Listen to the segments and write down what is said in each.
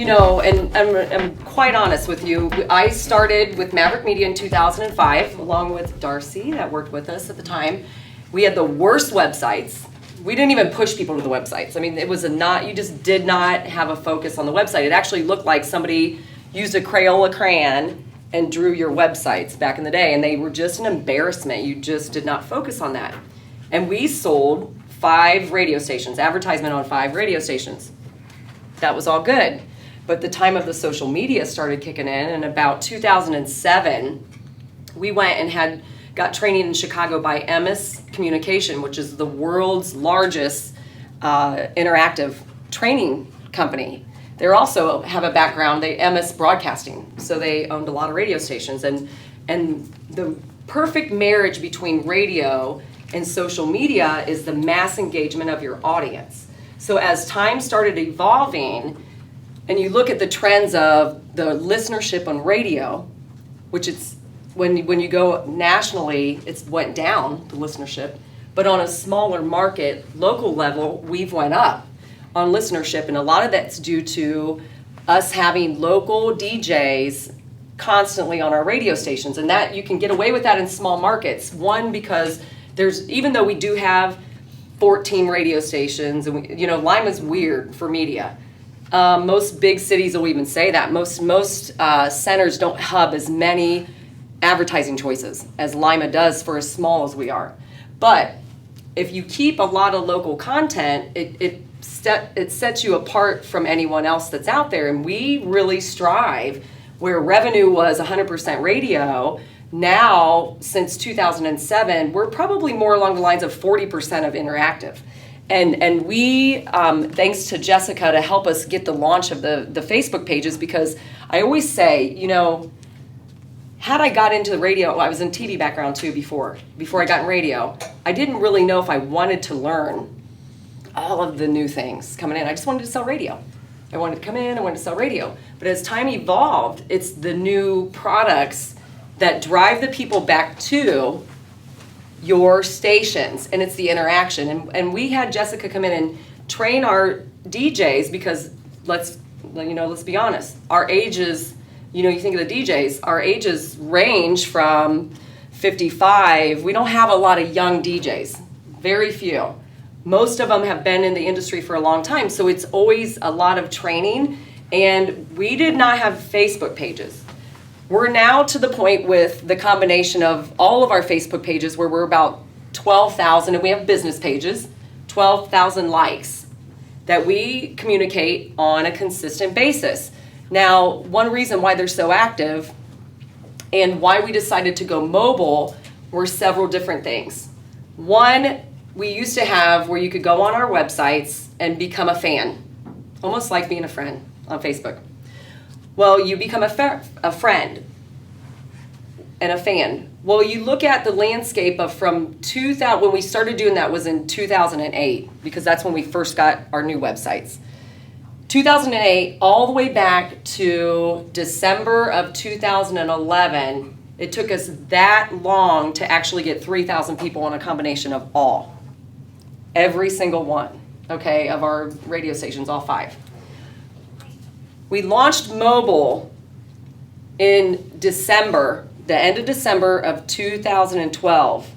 And I'm quite honest with you. I started with Maverick Media in 2005, along with Darcy, that worked with us at the time. We had the worst websites. We didn't even push people to the websites. I mean, it was you just did not have a focus on the website. It actually looked like somebody used a Crayola crayon and drew your websites back in the day, and they were just an embarrassment. You just did not focus on that. And we sold 5 radio stations, advertisement on 5 radio stations. That was all good. But the time of the social media started kicking in, and about 2007, we went and got training in Chicago by MS Communication, which is the world's largest interactive training company. They also have a background, MS Broadcasting, so they owned a lot of radio stations. And the perfect marriage between radio and social media is the mass engagement of your audience. So as time started evolving, and you look at the trends of the listenership on radio, which it's when you go nationally, it's went down, the listenership, but on a smaller market, local level, we've went up on listenership, and a lot of that's due to us having local DJs constantly on our radio stations, and that you can get away with that in small markets. One, because even though we do have 14 radio stations, and Lima's weird for media. Most big cities will even say that. Most centers don't hub as many advertising choices as Lima does for as small as we are. But if you keep a lot of local content, it sets you apart from anyone else that's out there. And we really strive where revenue was 100% radio. Now, since 2007, we're probably more along the lines of 40% of interactive. And we, thanks to Jessica to help us get the launch of the Facebook pages, because I always say, had I got into the radio, I was in TV background too before I got in radio, I didn't really know if I wanted to learn all of the new things coming in. I just wanted to sell radio. I wanted to come in, I wanted to sell radio. But as time evolved, it's the new products that drive the people back to your stations, and it's the interaction. And we had Jessica come in and train our DJs, because let's be honest, our ages, you think of the DJs, our ages range from 55. We don't have a lot of young DJs, very few. Most of them have been in the industry for a long time, so it's always a lot of training. And we did not have Facebook pages. We're now to the point with the combination of all of our Facebook pages where we're about 12,000, and we have business pages, 12,000 likes that we communicate on a consistent basis. Now, one reason why they're so active and why we decided to go mobile were several different things. One, we used to have where you could go on our websites and become a fan, almost like being a friend on Facebook. Well, you become a friend and a fan. Well, you look at the landscape of from 2000, when we started doing that was in 2008, because that's when we first got our new websites. 2008, all the way back to December of 2011, it took us that long to actually get 3,000 people on a combination of every single one, okay, of our radio stations, all 5. We launched mobile in December, the end of December of 2012.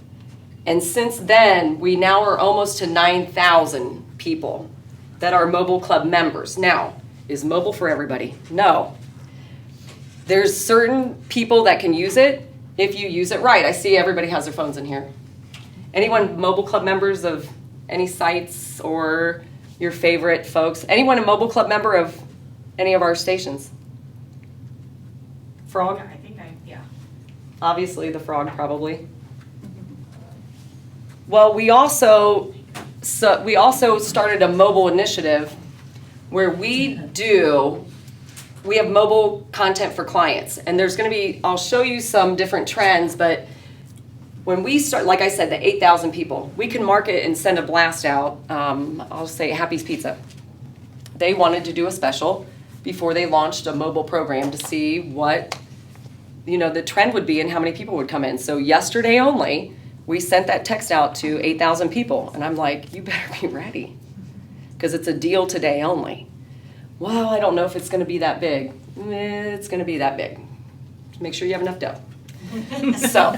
And since then, we now are almost to 9,000 people that are Mobile Club members. Now, is mobile for everybody? No. There's certain people that can use it if you use it right. I see everybody has their phones in here. Anyone Mobile Club members of any sites or your favorite folks? Anyone a Mobile Club member of any of our stations? Frog? Yeah. Obviously the Frog, probably. Well, we also started a mobile initiative where we have mobile content for clients. And there's going to be, I'll show you some different trends, but when we start, like I said, the 8,000 people, we can market and send a blast out. I'll say Happy's Pizza. They wanted to do a special before they launched a mobile program to see what the trend would be and how many people would come in. So yesterday only, we sent that text out to 8,000 people. And I'm like, you better be ready, because it's a deal today only. Well, I don't know if it's going to be that big. It's going to be that big. Make sure you have enough dough. So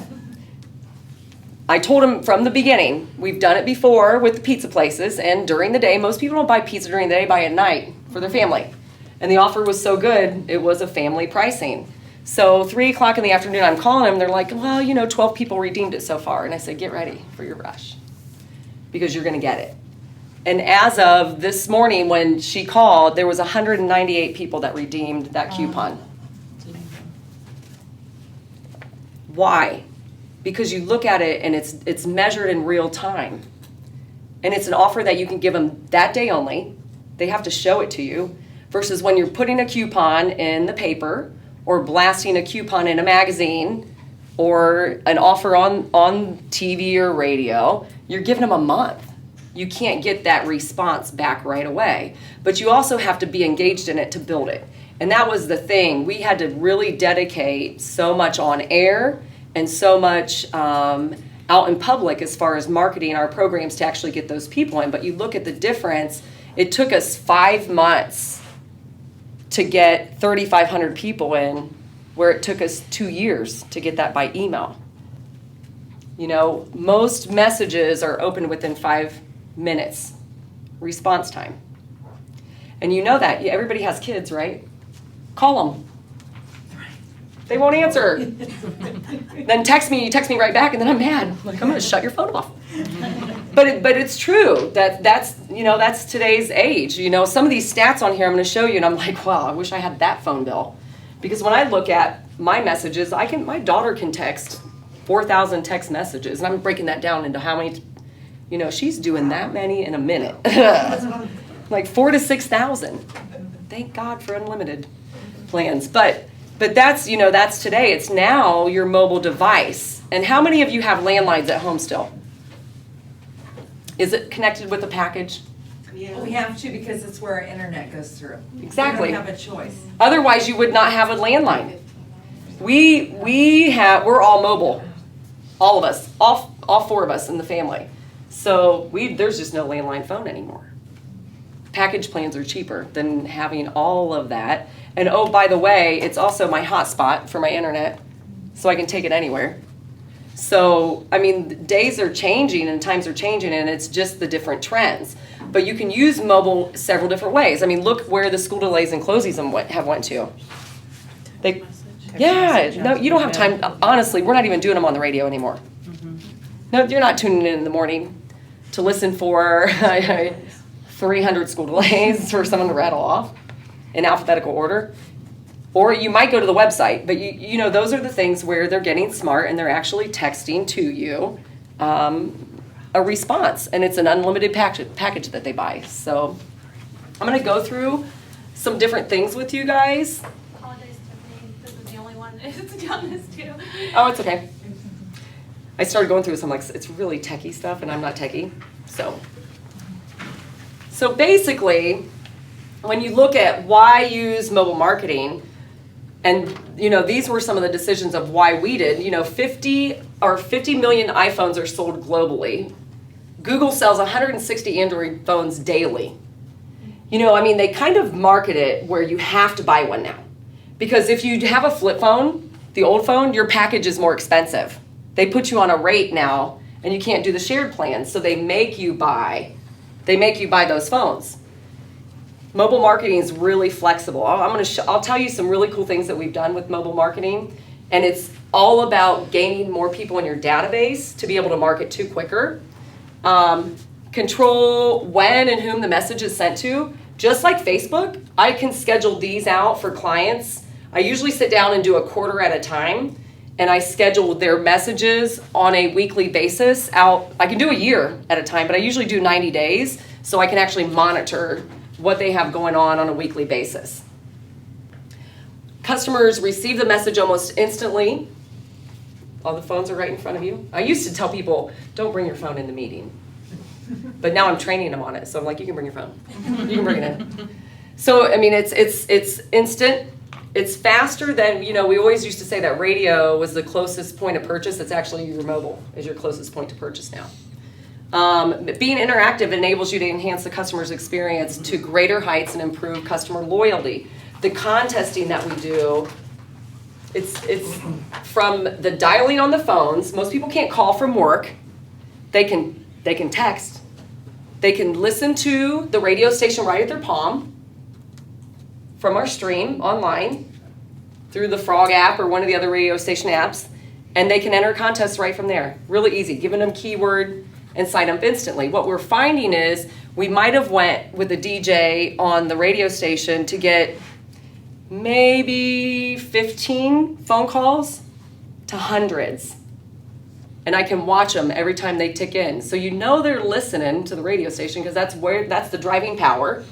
I told him from the beginning, we've done it before with the pizza places, and during the day, most people don't buy pizza during the day, buy at night for their family. And the offer was so good, it was a family pricing. So 3 o'clock in the afternoon, I'm calling them, they're like, well, 12 people redeemed it so far. And I said, get ready for your rush, because you're going to get it. And as of this morning when she called, there was 198 people that redeemed that coupon. Why? Because you look at it and it's measured in real time. And it's an offer that you can give them that day only. They have to show it to you. Versus when you're putting a coupon in the paper or blasting a coupon in a magazine or an offer on TV or radio, you're giving them a month. You can't get that response back right away. But you also have to be engaged in it to build it. And that was the thing. We had to really dedicate so much on air and so much out in public as far as marketing our programs to actually get those people in. But you look at the difference. It took us 5 months to get 3,500 people in, where it took us 2 years to get that by email. Most messages are opened within 5 minutes response time. And you know that. Everybody has kids, right? Call them. They won't answer. Then you text me right back, and then I'm mad. I'm going to shut your phone off. But it's true. That's today's age. Some of these stats on here I'm going to show you, and I'm like, wow, I wish I had that phone bill. Because when I look at my messages, my daughter can text 4,000 text messages, and I'm breaking that down into how many, she's doing that many in a minute. Like 4,000 to 6,000. Thank God for unlimited plans. But that's today. It's now your mobile device. And how many of you have landlines at home still? Is it connected with a package? Yeah. We have to, because it's where our internet goes through. Exactly. We don't have a choice. Otherwise, you would not have a landline. We're all mobile, all of us, all 4 of us in the family. So there's just no landline phone anymore. Package plans are cheaper than having all of that. And oh, by the way, it's also my hotspot for my internet, so I can take it anywhere. So, days are changing and times are changing, and it's just the different trends. But you can use mobile several different ways. Look where the school delays and closings have went to. No, you don't have time. Honestly, we're not even doing them on the radio anymore. No, you're not tuning in the morning to listen for 300 school delays for someone to rattle off in alphabetical order. Or you might go to the website, but those are the things where they're getting smart and they're actually texting to you a response, and it's an unlimited package that they buy. So I'm going to go through some different things with you guys. Apologize, Tiffany. This is the only one that's done this too. Oh, it's okay. I started going through this. I'm like, it's really techie stuff, and I'm not techie. So basically, when you look at why use mobile marketing, and these were some of the decisions of why we did. 50 million iPhones are sold globally. Google sells 160 Android phones daily. They kind of market it where you have to buy one now. Because if you have a flip phone, the old phone, your package is more expensive. They put you on a rate now, and you can't do the shared plans, so they make you buy those phones. Mobile marketing is really flexible. I'll tell you some really cool things that we've done with mobile marketing, and it's all about gaining more people in your database to be able to market to quicker. Control when and whom the message is sent to. Just like Facebook, I can schedule these out for clients. I usually sit down and do a quarter at a time, and I schedule their messages on a weekly basis out. I can do a year at a time, but I usually do 90 days, so I can actually monitor what they have going on a weekly basis. Customers receive the message almost instantly. All the phones are right in front of you. I used to tell people, don't bring your phone in the meeting. But now I'm training them on it, so I'm like, you can bring your phone. You can bring it in. So, it's instant. It's faster than, we always used to say that radio was the closest point of purchase. It's actually your mobile is your closest point to purchase now. Being interactive enables you to enhance the customer's experience to greater heights and improve customer loyalty. The contesting that we do, it's from the dialing on the phones. Most people can't call from work. They can text. They can listen to the radio station right at their palm from our stream online through the Frog app or one of the other radio station apps, and they can enter contests right from there. Really easy, giving them keyword and sign up instantly. What we're finding is we might have went with a DJ on the radio station to get maybe 15 phone calls to hundreds. And I can watch them every time they tick in. So you know they're listening to the radio station because that's the driving power.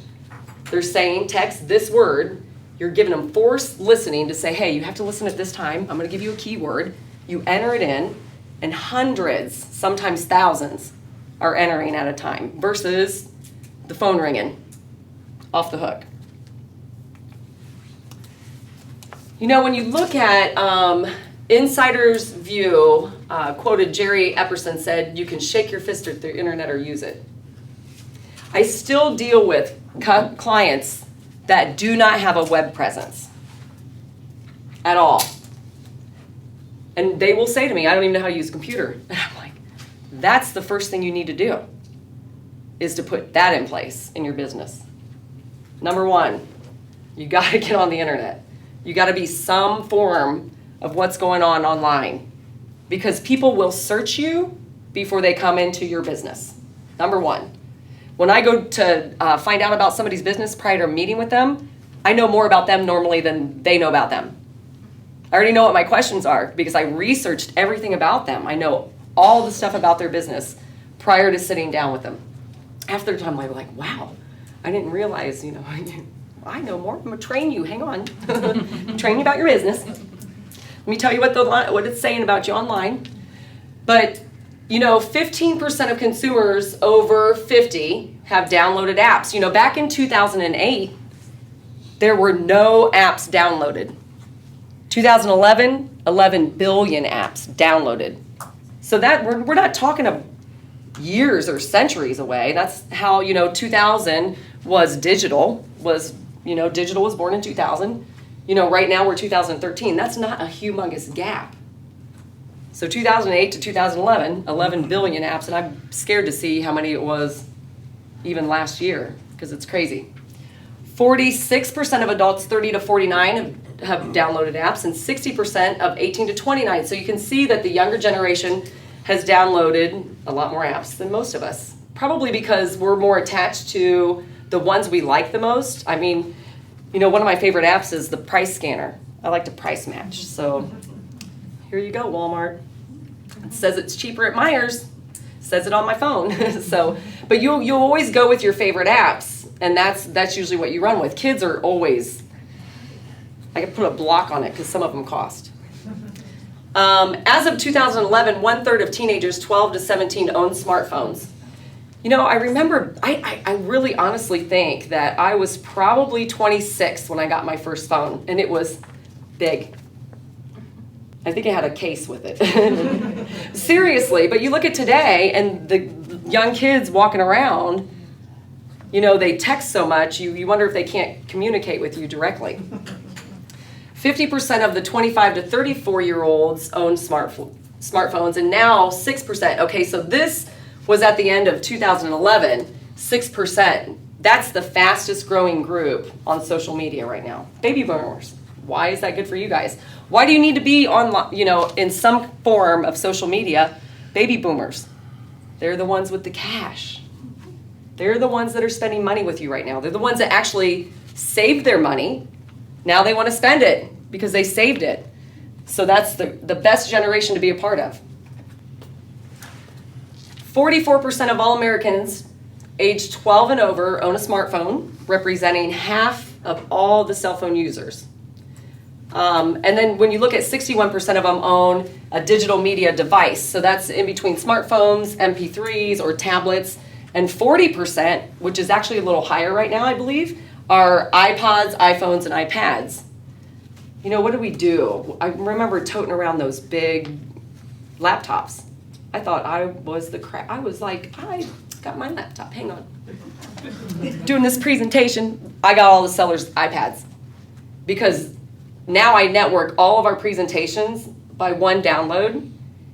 They're saying, text this word. You're giving them forced listening to say, hey, you have to listen at this time. I'm going to give you a keyword. You enter it in, and hundreds, sometimes thousands, are entering at a time versus the phone ringing off the hook. You know, when you look at Insider's View, quoted Jerry Epperson said, you can shake your fist at the internet or use it. I still deal with clients that do not have a web presence at all. And they will say to me, I don't even know how to use a computer. And I'm like, that's the first thing you need to do, is to put that in place in your business. Number one, you gotta get on the internet. You gotta be some form of what's going on online, because people will search you before they come into your business. Number one. When I go to find out about somebody's business prior to meeting with them, I know more about them normally than they know about them. I already know what my questions are because I researched everything about them. I know all the stuff about their business prior to sitting down with them. After the time, I'm like, wow, I didn't realize, I know more. I'm gonna train you, hang on. Train you about your business. Let me tell you what it's saying about you online. But 15% of consumers over 50 have downloaded apps. Back in 2008, there were no apps downloaded. 2011, 11 billion apps downloaded. So that we're not talking of years or centuries away. That's how 2000 was digital. Digital was born in 2000. Right now we're 2013. That's not a humongous gap. So 2008 to 2011, 11 billion apps, and I'm scared to see how many it was even last year, because it's crazy. 46% of adults 30 to 49 have downloaded apps, and 60% of 18 to 29. So you can see that the younger generation has downloaded a lot more apps than most of us, probably because we're more attached to the ones we like the most. I mean, one of my favorite apps is the price scanner. I like to price match, so here you go, Walmart. It says it's cheaper at Meijer's. It says it on my phone. But you'll always go with your favorite apps, and that's usually what you run with. Kids are always, I could put a block on it because some of them cost. As of 2011, 1/3 of teenagers 12 to 17 own smartphones. I remember, I really honestly think that I was probably 26 when I got my first phone, and it was big. I think it had a case with it. Seriously, but you look at today and the young kids walking around, they text so much, you wonder if they can't communicate with you directly. 50% of the 25 to 34-year-olds own smartphones, and now 6%. Okay, so this was at the end of 2011, 6%. That's the fastest growing group on social media right now. Baby boomers. Why is that good for you guys? Why do you need to be on, in some form of social media? Baby boomers. They're the ones with the cash. They're the ones that are spending money with you right now. They're the ones that actually saved their money. Now they want to spend it because they saved it. So that's the best generation to be a part of. 44% of all Americans aged 12 and over own a smartphone, representing half of all the cell phone users. And then when you look at 61% of them own a digital media device. So that's in between smartphones, MP3s, or tablets. And 40%, which is actually a little higher right now, I believe, are iPods, iPhones, and iPads. What do we do? I remember toting around those big laptops. I thought I was the crap. I was like, I got my laptop, hang on. Doing this presentation, I got all the sellers' iPads. Because now I network all of our presentations by one download.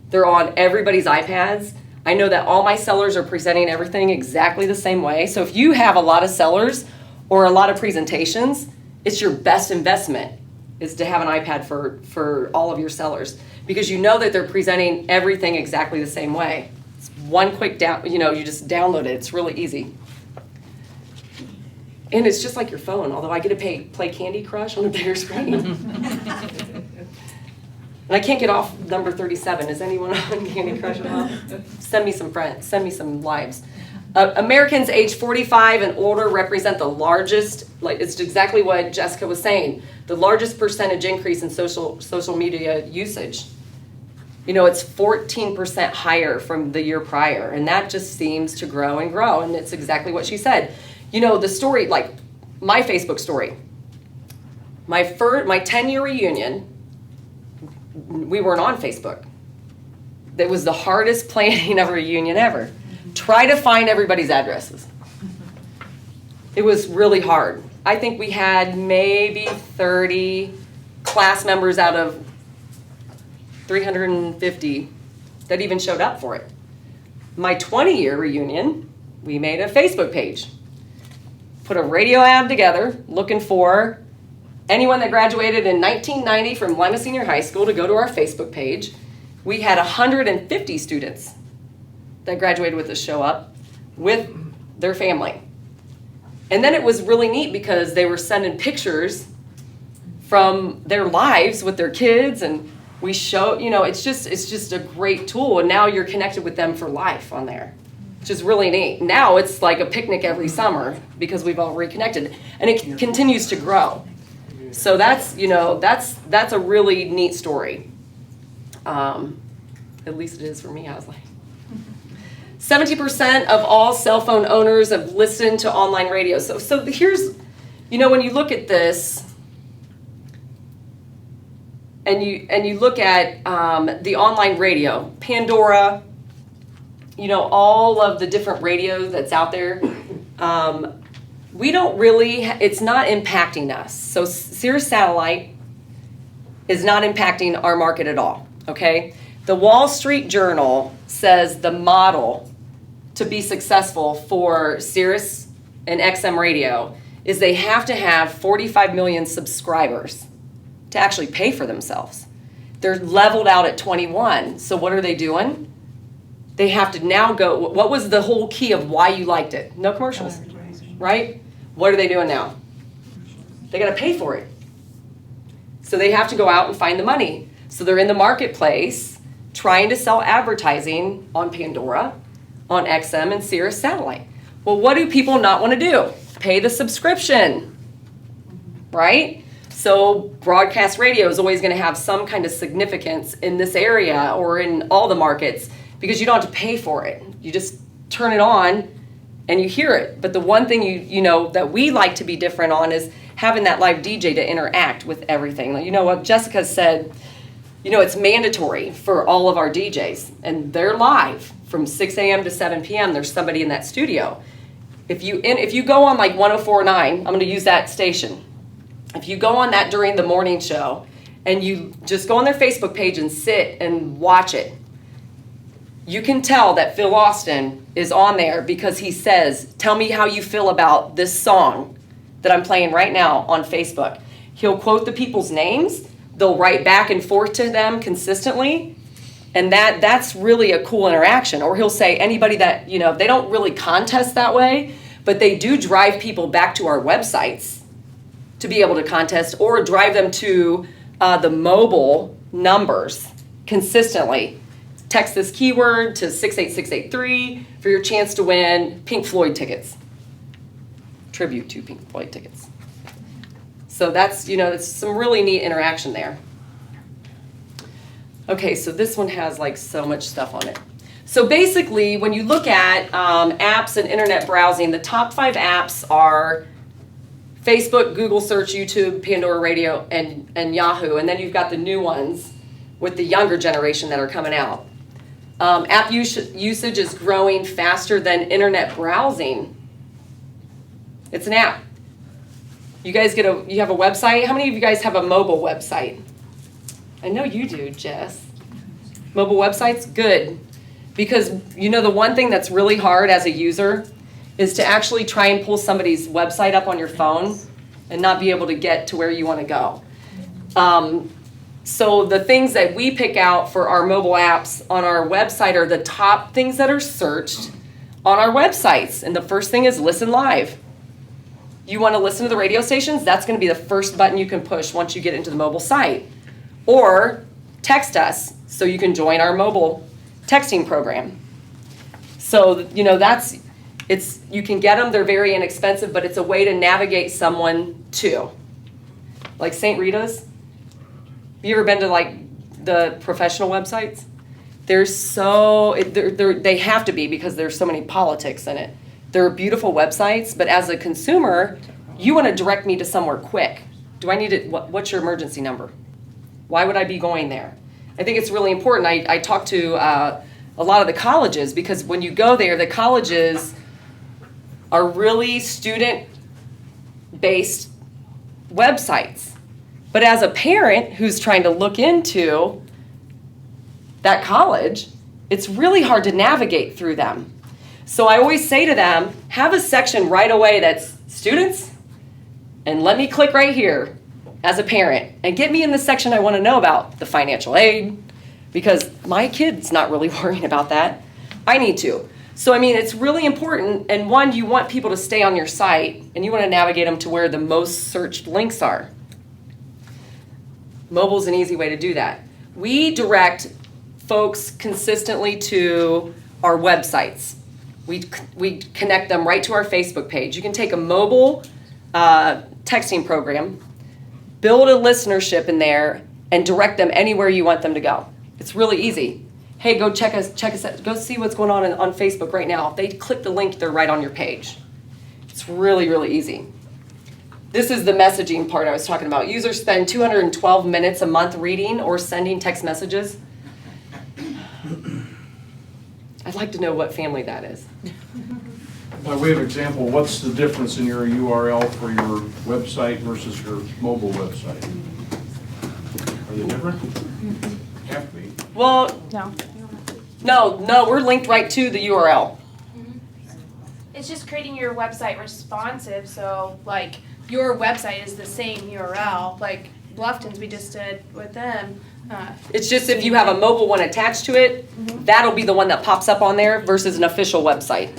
They're on everybody's iPads. I know that all my sellers are presenting everything exactly the same way. So if you have a lot of sellers or a lot of presentations, it's your best investment is to have an iPad for all of your sellers, because you know that they're presenting everything exactly the same way. It's one quick down, you just download it. It's really easy. And it's just like your phone, although I get to play Candy Crush on a bigger screen. And I can't get off number 37. Is anyone on Candy Crush at all? Send me some friends. Send me some lives. Americans age 45 and older represent the largest, like it's exactly what Jessica was saying, the largest percentage increase in social media usage. It's 14% higher from the year prior, and that just seems to grow and grow, and it's exactly what she said. The story, like my Facebook story, my 10-year reunion, we weren't on Facebook. That was the hardest planning of a reunion ever. Try to find everybody's addresses. It was really hard. I think we had maybe 30 class members out of 350 that even showed up for it. My 20-year reunion, we made a Facebook page. Put a radio ad together looking for anyone that graduated in 1990 from Lima Senior High School to go to our Facebook page. We had 150 students that graduated with us show up with their family. And then it was really neat because they were sending pictures from their lives with their kids, and we show, it's just a great tool, and now you're connected with them for life on there, which is really neat. Now it's like a picnic every summer because we've all reconnected, and it continues to grow. So that's a really neat story. At least it is for me. I was like, 70% of all cell phone owners have listened to online radio. So here's, when you look at this, and you look at the online radio, Pandora, all of the different radios that's out there, we don't really, it's not impacting us. So Sirius Satellite is not impacting our market at all, okay? The Wall Street Journal says the model to be successful for Sirius and XM radio is they have to have 45 million subscribers to actually pay for themselves. They're leveled out at 21. So what are they doing? They have to now go, what was the whole key of why you liked it? No commercials, right? What are they doing now? They got to pay for it. So they have to go out and find the money. So they're in the marketplace trying to sell advertising on Pandora, on XM, and Sirius Satellite. Well, what do people not want to do? Pay the subscription, right? So broadcast radio is always going to have some kind of significance in this area or in all the markets because you don't have to pay for it. You just turn it on and you hear it. But the one thing you know that we like to be different on is having that live DJ to interact with everything. What Jessica said, it's mandatory for all of our DJs, and they're live from 6 a.m. to 7 p.m. There's somebody in that studio. If you go on like 104.9, I'm going to use that station. If you go on that during the morning show and you just go on their Facebook page and sit and watch it, you can tell that Phil Austin is on there because he says, tell me how you feel about this song that I'm playing right now on Facebook. He'll quote the people's names. They'll write back and forth to them consistently. And that's really a cool interaction. Or he'll say anybody that, they don't really contest that way, but they do drive people back to our websites to be able to contest or drive them to the mobile numbers consistently. Text this keyword to 68683 for your chance to win Pink Floyd tickets. Tribute to Pink Floyd tickets. So that's, it's some really neat interaction there. Okay, so this one has like so much stuff on it. So basically, when you look at apps and internet browsing, the top 5 apps are Facebook, Google Search, YouTube, Pandora Radio, and Yahoo. And then you've got the new ones with the younger generation that are coming out. App usage is growing faster than internet browsing. It's an app. You guys you have a website? How many of you guys have a mobile website? I know you do, Jess. Mobile websites? Good. Because you know the one thing that's really hard as a user is to actually try and pull somebody's website up on your phone and not be able to get to where you want to go. So the things that we pick out for our mobile apps on our website are the top things that are searched on our websites. And the first thing is listen live. You want to listen to the radio stations? That's going to be the first button you can push once you get into the mobile site. Or text us so you can join our mobile texting program. So, you know, you can get them, they're very inexpensive, but it's a way to navigate someone to. Like St. Rita's. Have you ever been to like the professional websites? They have to be because there's so many politics in it. They're beautiful websites, but as a consumer, you want to direct me to somewhere quick. Do I need it? What's your emergency number? Why would I be going there? I think it's really important. I talk to a lot of the colleges because when you go there, the colleges are really student-based websites. But as a parent who's trying to look into that college, it's really hard to navigate through them. So I always say to them, have a section right away that's students, and let me click right here as a parent, and get me in the section I want to know about, the financial aid, because my kid's not really worrying about that. I need to. So, I mean, it's really important, and one, you want people to stay on your site, and you want to navigate them to where the most searched links are. Mobile's an easy way to do that. We direct folks consistently to our websites. We connect them right to our Facebook page. You can take a mobile texting program, build a listenership in there, and direct them anywhere you want them to go. It's really easy. Hey, go check us out. Go see what's going on Facebook right now. If they click the link, they're right on your page. It's really, really easy. This is the messaging part I was talking about. Users spend 212 minutes a month reading or sending text messages. I'd like to know what family that is. By way of example, what's the difference in your URL for your website versus your mobile website? Are they different? Have to be. Well, no, we're linked right to the URL. It's just creating your website responsive, so like your website is the same URL, like Bluffton's we just did with them. It's just if you have a mobile one attached to it, that'll be the one that pops up on there versus an official website.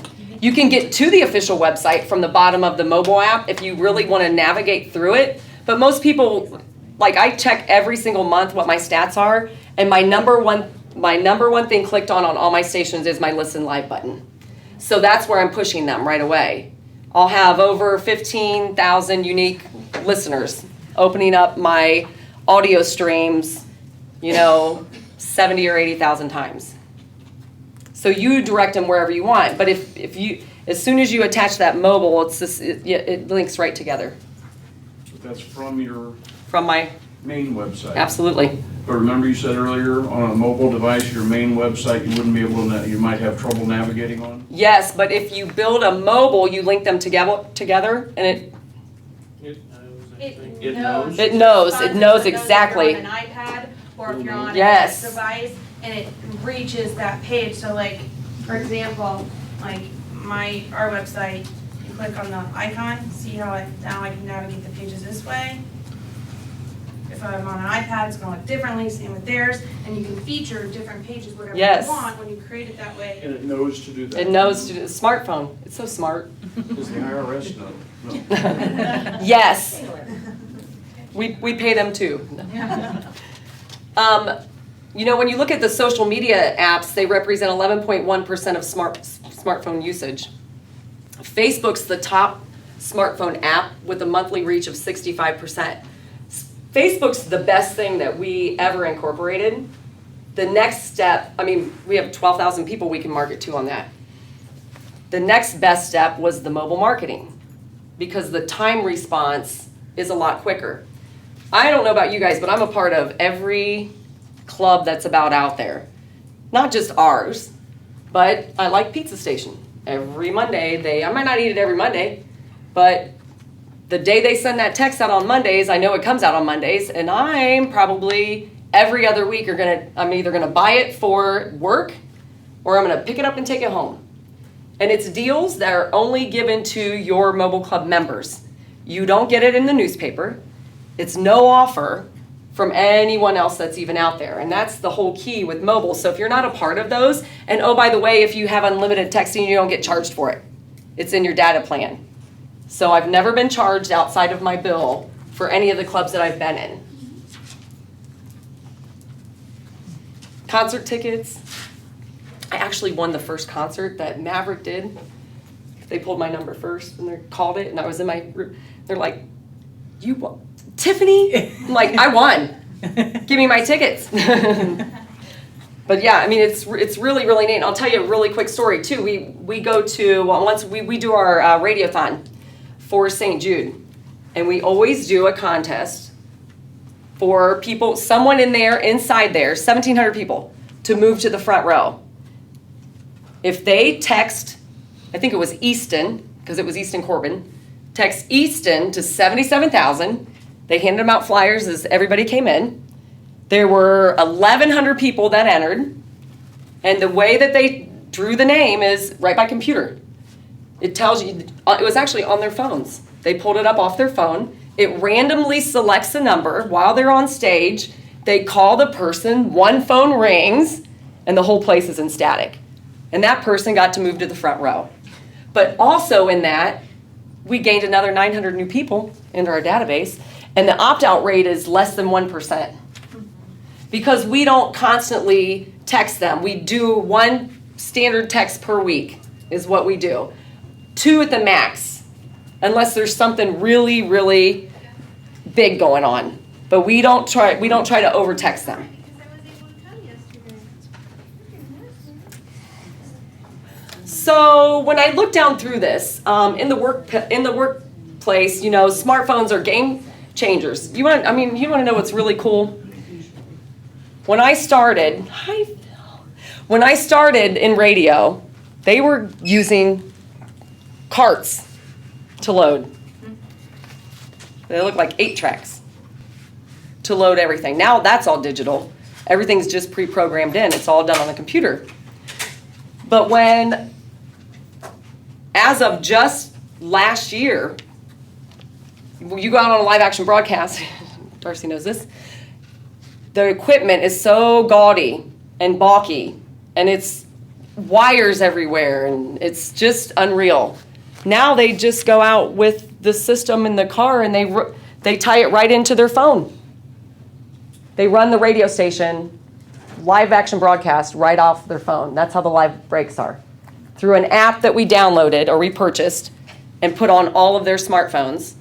You can get to the official website from the bottom of the mobile app if you really want to navigate through it. But most people, like I check every single month what my stats are, and my number one thing clicked on all my stations is my Listen Live button. So that's where I'm pushing them right away. I'll have over 15,000 unique listeners opening up my audio streams, 70 or 80,000 times. So you direct them wherever you want. But if you, as soon as you attach that mobile, it links right together. But that's from my main website. Absolutely. But remember you said earlier on a mobile device, your main website, you wouldn't be able to, you might have trouble navigating on? Yes, but if you build a mobile, you link them together, and It knows. It knows exactly. If you're on an iPad or if you're on Yes. a device and it reaches that page. So like, for example, like our website, you click on the icon, see how now I can navigate the pages this way. If I'm on an iPad, it's going to look differently, same with theirs, and you can feature different pages, whatever Yes. you want when you create it that way. And it knows to do that. It knows to do smartphone. It's so smart. Does the IRS know? No. Yes. We pay them too. When you look at the social media apps, they represent 11.1% of smartphone usage. Facebook's the top smartphone app with a monthly reach of 65%. Facebook's the best thing that we ever incorporated. The next step, we have 12,000 people we can market to on that. The next best step was the mobile marketing because the time response is a lot quicker. I don't know about you guys, but I'm a part of every club that's about out there. not just ours, but I like Pizza Station. Every Monday, I might not eat it every Monday, but the day they send that text out on Mondays, I know it comes out on Mondays, and I'm probably every other week I'm either gonna buy it for work or I'm gonna pick it up and take it home. And it's deals that are only given to your mobile club members. You don't get it in the newspaper. It's no offer from anyone else that's even out there. And that's the whole key with mobile. So if you're not a part of those, and oh, by the way, if you have unlimited texting, you don't get charged for it. It's in your data plan. So I've never been charged outside of my bill for any of the clubs that I've been in. Concert tickets. I actually won the first concert that Maverick did. They pulled my number first and they called it, and I was in my room. They're like, "You won, Tiffany?" I'm like, "I won. Give me my tickets." But yeah, I mean, it's really, really neat. And I'll tell you a really quick story too. We go to, well, once we do our radiothon for St. Jude, and we always do a contest for people, someone inside there, 1,700 people, to move to the front row. If they text, I think it was Easton, because it was Easton Corbin, text Easton to 77,000. They handed them out flyers as everybody came in. There were 1,100 people that entered, and the way that they drew the name is right by computer. It tells you, it was actually on their phones. They pulled it up off their phone. It randomly selects a number while they're on stage. They call the person, one phone rings, and the whole place is in static. And that person got to move to the front row. But also in that, we gained another 900 new people into our database, and the opt-out rate is less than 1%. Because we don't constantly text them. We do one standard text per week is what we do. 2 at the max, unless there's something really, really big going on. But we don't try to over-text them. So when I look down through this, in the workplace, you know, smartphones are game changers. You want to know what's really cool? When I started in radio, they were using carts to load. They look like 8 tracks to load everything. Now that's all digital. Everything's just pre-programmed in. It's all done on the computer. But as of just last year, you go out on a live action broadcast, Darcy knows this, the equipment is so gaudy and balky, and it's wires everywhere, and it's just unreal. Now they just go out with the system in the car, and they tie it right into their phone. They run the radio station, live action broadcast, right off their phone. That's how the live breaks are. Through an app that we downloaded or we purchased and put on all of their smartphones.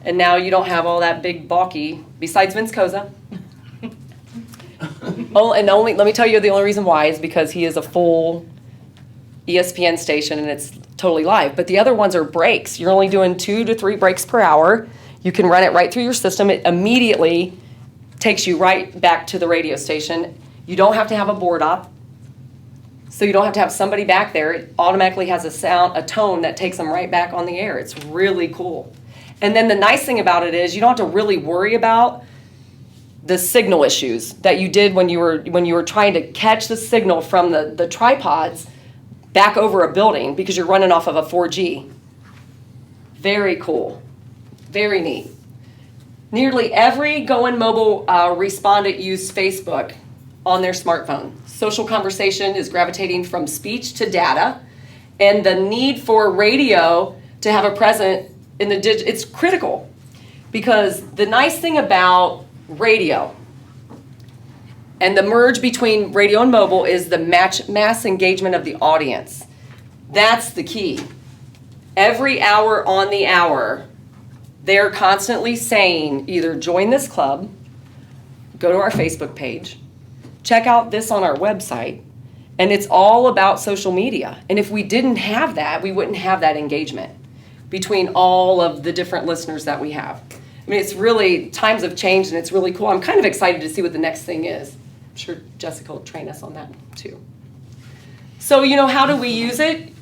And now you don't have all that big balky, besides Vince Koza. Let me tell you, the only reason why is because he is a full ESPN station and it's totally live. But the other ones are breaks. You're only doing 2 to 3 breaks per hour. You can run it right through your system. It immediately takes you right back to the radio station. You don't have to have a board op. So you don't have to have somebody back there. It automatically has a tone that takes them right back on the air. It's really cool. And then the nice thing about it is you don't have to really worry about the signal issues that you did when you were trying to catch the signal from the tripods back over a building because you're running off of a 4G. Very cool. Very neat. Nearly every Going Mobile respondent used Facebook on their smartphone. Social conversation is gravitating from speech to data, and the need for radio to have a present in the it's critical, because the nice thing about radio and the merge between radio and mobile is the mass engagement of the audience. That's the key. Every hour on the hour, they're constantly saying either join this club, go to our Facebook page, check out this on our website, and it's all about social media. And if we didn't have that, we wouldn't have that engagement between all of the different listeners that we have. I mean, it's really, times have changed and it's really cool. I'm kind of excited to see what the next thing is. I'm sure Jessica will train us on that too. So, how do we use it?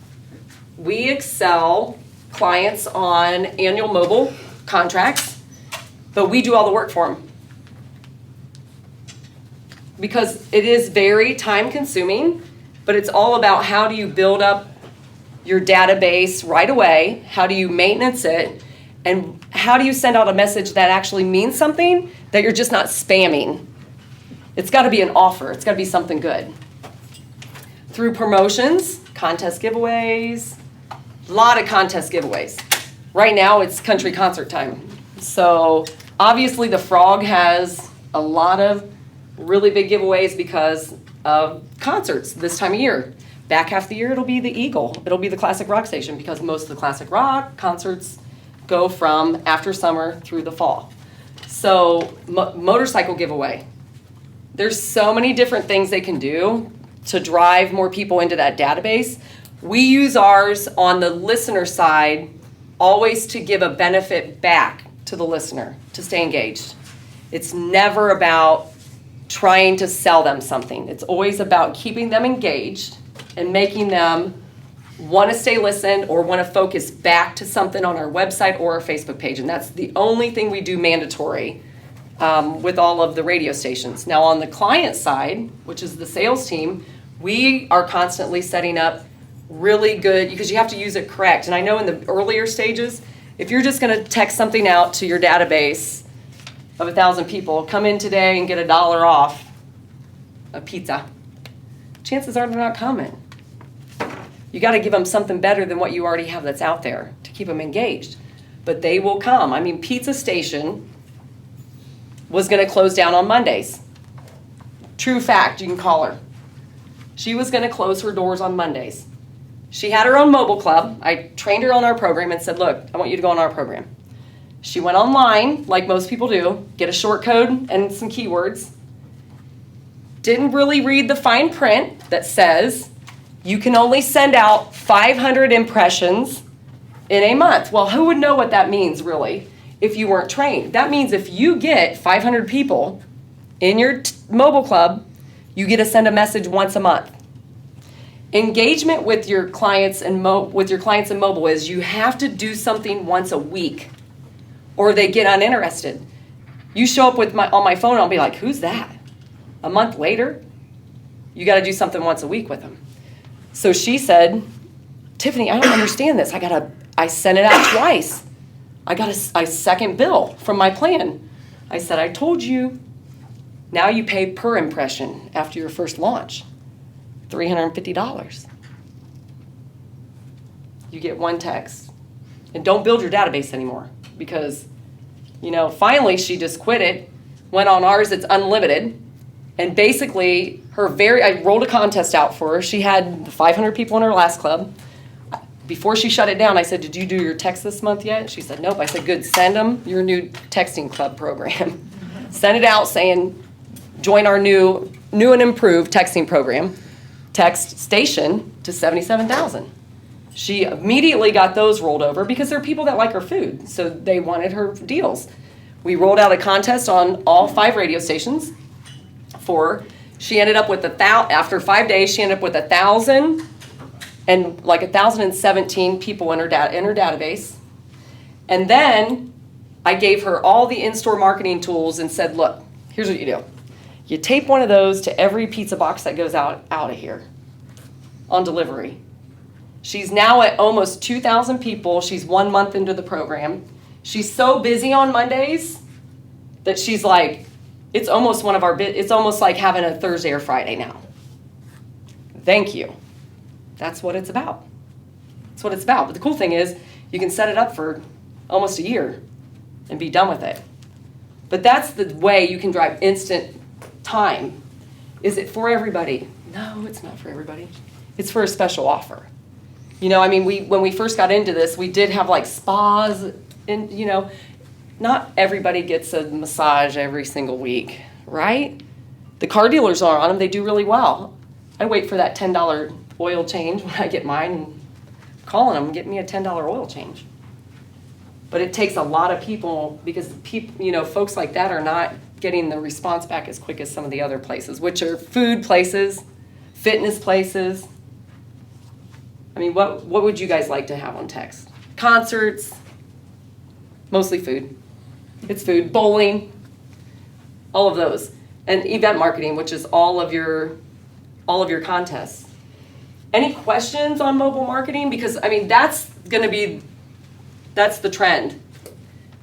We excel clients on annual mobile contracts, but we do all the work for them. Because it is very time consuming, but it's all about how do you build up your database right away, how do you maintenance it, and how do you send out a message that actually means something, that you're just not spamming. It's got to be an offer. It's got to be something good. Through promotions, contest giveaways, a lot of contest giveaways. Right now it's country concert time. So obviously the Frog has a lot of really big giveaways because of concerts this time of year. Back half the year it'll be the Eagle. It'll be the classic rock station because most of the classic rock concerts go from after summer through the fall. So motorcycle giveaway. There's so many different things they can do to drive more people into that database. We use ours on the listener side always to give a benefit back to the listener to stay engaged. It's never about trying to sell them something. It's always about keeping them engaged and making them want to stay listened or want to focus back to something on our website or our Facebook page. And that's the only thing we do mandatory with all of the radio stations. Now on the client side, which is the sales team, we are constantly setting up really good, because you have to use it correct. And I know in the earlier stages, if you're just going to text something out to your database of 1,000 people, come in today and get $1 off a pizza, chances are they're not coming. You got to give them something better than what you already have that's out there to keep them engaged. But they will come. I mean, Pizza Station was going to close down on Mondays. True fact, you can call her. She was going to close her doors on Mondays. She had her own mobile club. I trained her on our program and said, look, I want you to go on our program. She went online, like most people do, get a short code and some keywords. Didn't really read the fine print that says you can only send out 500 impressions in a month. Well, who would know what that means, really, if you weren't trained? That means if you get 500 people in your mobile club, you get to send a message once a month. Engagement with your clients and mobile is you have to do something once a week, or they get uninterested. You show up with on my phone, I'll be like, who's that? A month later, you got to do something once a week with them. So she said, Tiffany, I don't understand this. I sent it out twice. I got a second bill from my plan. I said, I told you. Now you pay per impression after your first launch, $350. You get one text. And don't build your database anymore because, finally she just quit it, went on ours, it's unlimited. And basically, I rolled a contest out for her. She had 500 people in her last club. Before she shut it down, I said, did you do your text this month yet? She said, nope. I said, good, send them your new texting club program. Send it out saying, join our new and improved texting program. Text station to 77,000. She immediately got those rolled over because there are people that like her food, so they wanted her deals. We rolled out a contest on all 5 radio stations for her. She ended up with after 5 days, she ended up with 1,000 and 1,017 people in her database. And then I gave her all the in-store marketing tools and said, look, here's what you do. You tape one of those to every pizza box that goes out of here on delivery. She's now at almost 2,000 people. She's 1 month into the program. She's so busy on Mondays that she's like, it's almost like having a Thursday or Friday now. Thank you. That's what it's about. That's what it's about. But the cool thing is you can set it up for almost a year and be done with it. But that's the way you can drive instant time. Is it for everybody? No, it's not for everybody. It's for a special offer. When we first got into this, we did have spas and, not everybody gets a massage every single week, right? The car dealers are on them. They do really well. I wait for that $10 oil change when I get mine and calling them, get me a $10 oil change. But it takes a lot of people because folks like that are not getting the response back as quick as some of the other places, which are food places, fitness places. I mean, what would you guys like to have on text? Concerts, mostly food. It's food, bowling, all of those. And event marketing, which is all of your contests. Any questions on mobile marketing? Because, I mean, that's the trend.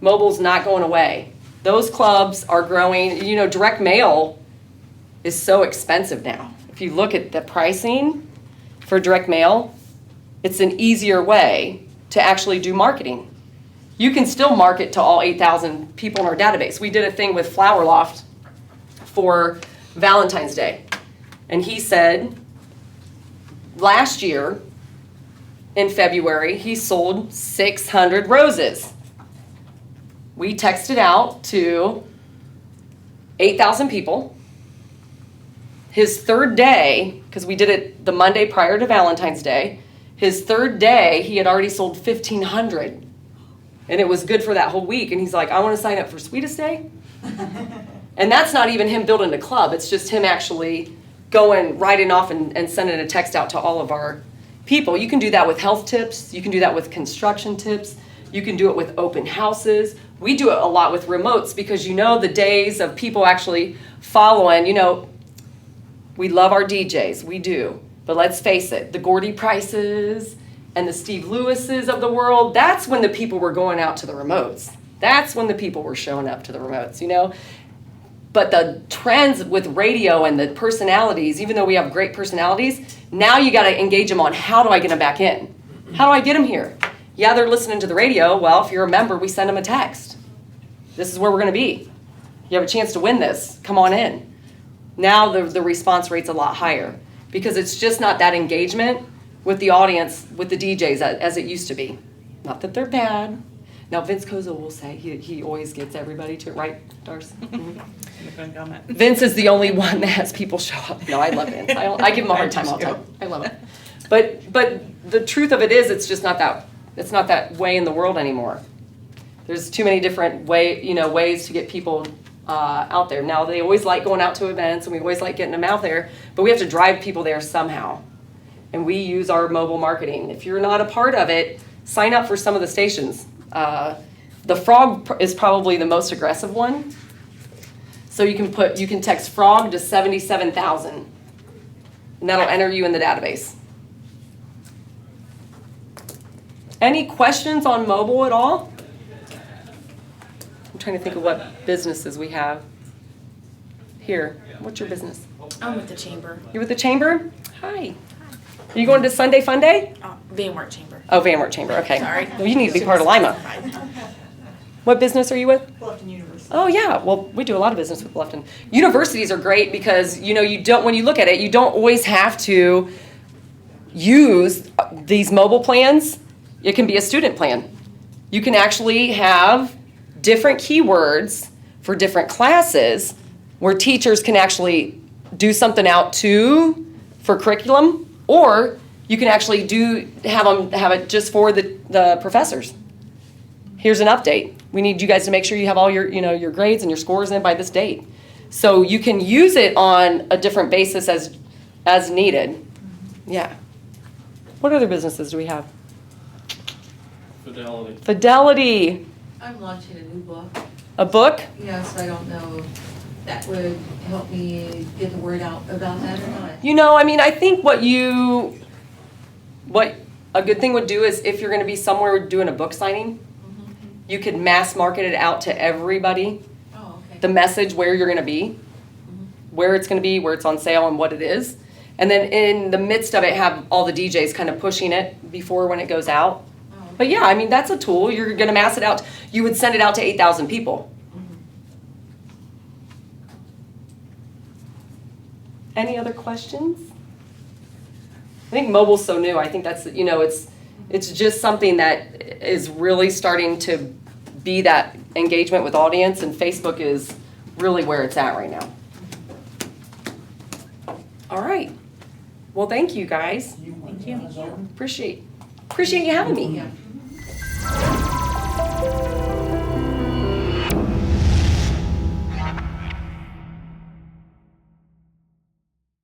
Mobile's not going away. Those clubs are growing. You know, direct mail is so expensive now. If you look at the pricing for direct mail, it's an easier way to actually do marketing. You can still market to all 8,000 people in our database. We did a thing with Flower Loft for Valentine's Day. And he said last year in February, he sold 600 roses. We texted out to 8,000 people. His third day, because we did it the Monday prior to Valentine's Day, his third day, he had already sold 1,500. And it was good for that whole week. And he's like, I want to sign up for Sweetest Day. And that's not even him building a club. It's just him actually writing off and sending a text out to all of our people. You can do that with health tips. You can do that with construction tips. You can do it with open houses. We do it a lot with remotes because you know the days of people actually following, you know, we love our DJs, we do. But let's face it, the Gordy Prices and the Steve Lewises of the world, that's when the people were going out to the remotes. That's when the people were showing up to the remotes, you know. But the trends with radio and the personalities, even though we have great personalities, now you got to engage them on how do I get them back in? How do I get them here? Yeah, they're listening to the radio. Well, if you're a member, we send them a text. This is where we're going to be. You have a chance to win this. Come on in. Now the response rate's a lot higher because it's just not that engagement with the audience, with the DJs as it used to be. Not that they're bad. Now, Vince Kozo will say he always gets everybody to, right, Darcy? Mm-hmm. Vince is the only one that has people show up. No, I love Vince. I give him a hard time all the time. I love him. But the truth of it is, it's just not that way in the world anymore. There's too many different ways to get people out there. Now, they always like going out to events, and we always like getting them out there, but we have to drive people there somehow. And we use our mobile marketing. If you're not a part of it, sign up for some of the stations. The Frog is probably the most aggressive one. So you can text Frog to 77,000, and that'll enter you in the database. Any questions on mobile at all? I'm trying to think of what businesses we have. Here, what's your business? I'm with the chamber. You're with the chamber? Hi. Are you going to Sunday Fun Day? Van Wert Chamber. Oh, Van Wert Chamber, okay. Sorry. Well, you need to be part of Lima. What business are you with? Bluffton University. Oh, yeah, well, we do a lot of business with Bluffton. Universities are great because, when you look at it, you don't always have to use these mobile plans. It can be a student plan. You can actually have different keywords for different classes where teachers can actually do something out for curriculum, or you can actually have it just for the professors. Here's an update. We need you guys to make sure you have all your grades and your scores in by this date. So you can use it on a different basis as needed. Yeah. What other businesses do we have? Fidelity. I'm launching a new book. A book? Yes, I don't know if that would help me get the word out about that or not. I think what a good thing would do is if you're going to be somewhere doing a book signing, you could mass market it out to everybody. Oh, okay. The message, where you're going to be, where it's going to be, where it's on sale, and what it is. And then in the midst of it, have all the DJs kind of pushing it before when it goes out. Oh, okay. But yeah, that's a tool. You're going to mass it out. You would send it out to 8,000 people. Any other questions? I think mobile's so new. I think that's, it's just something that is really starting to be that engagement with audience, and Facebook is really where it's at right now. All right. Well, thank you guys. Thank you. Appreciate you having me. Yeah.